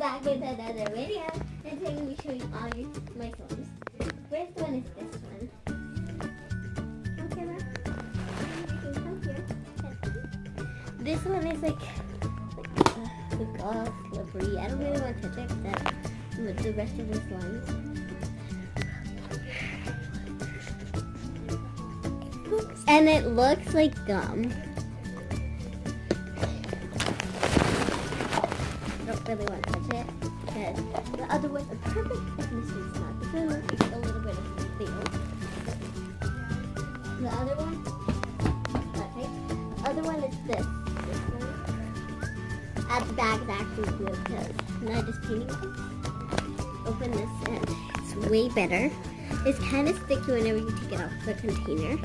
back with another video, and today I'm going to be showing all my slimes. First one is this one. On camera. You can come here. This one is like all slippery. I don't really want to touch it with the rest of the slimes. And it looks like gum. Really want to touch it because the other one, the perfect thickness is not. This one looks like a little bit of steel. The other one, okay. The other one is this one. At the back is actually blue because I'm not just painting it. Open this and it's way better. It's kind of sticky whenever you take it off the container.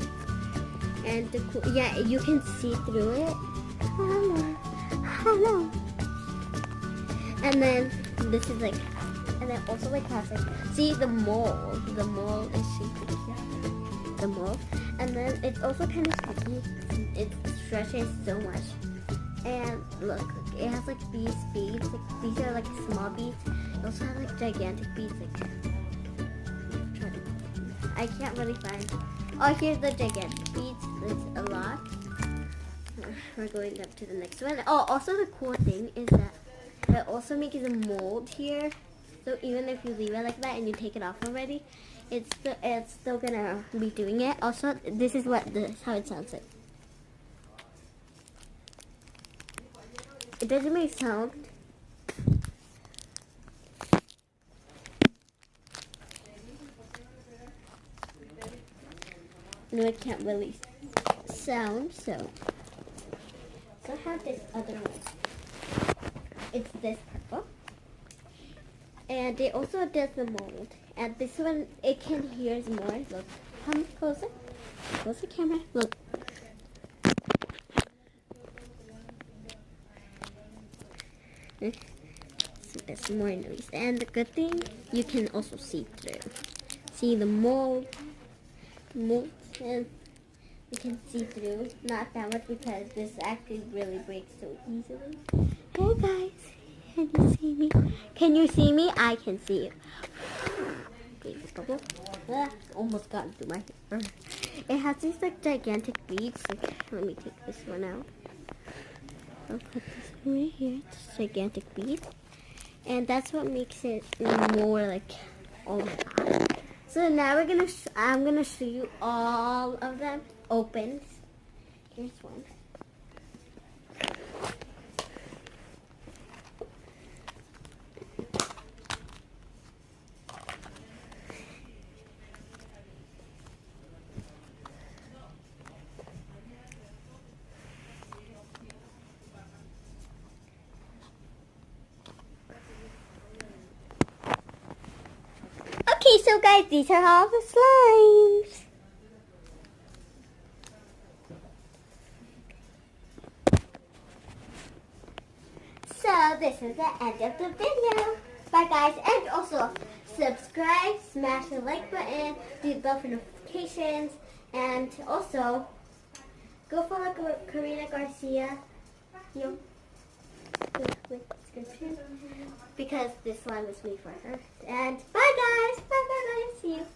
And yeah, you can see through it. Hello. And then this is like, and then also like has like, see the mold. The mold is shaped like here. The mold. And then it's also kind of sticky. It stretches so much. And look, it has like these beads. Like, these are like small beads. It also has like gigantic beads. Like, I can't really find. Oh, here's the gigantic beads. There's a lot. We're going up to the next one. Oh, also the cool thing is that it also makes a mold here, so even if you leave it like that and you take it off already, it's still gonna be doing it. Also, this is how it sounds like. It doesn't make sound. No, it can't really sound. So I have this other one. It's this purple. And it also does the mold. And this one, it can hear more. Look, come closer. Closer camera. Look. So there's more noise. And the good thing, you can also see through. See the mold. And you can see through. Not that much because this actually really breaks so easily. Hey guys, can you see me? Can you see me? I can see you. Almost got into my hair. It has these like gigantic beads. Like, let me take this one out. I'll put this one right here. It's gigantic bead, and that's what makes it more like, oh my god. So now I'm gonna show you all of them open. Here's one. Okay, so guys, these are all the slimes. So this is the end of the video. Bye guys, and also subscribe, smash the like button, do the bell for notifications, and also go follow Karina Garcia. With description because this slime was made for her. And bye guys, bye. See you.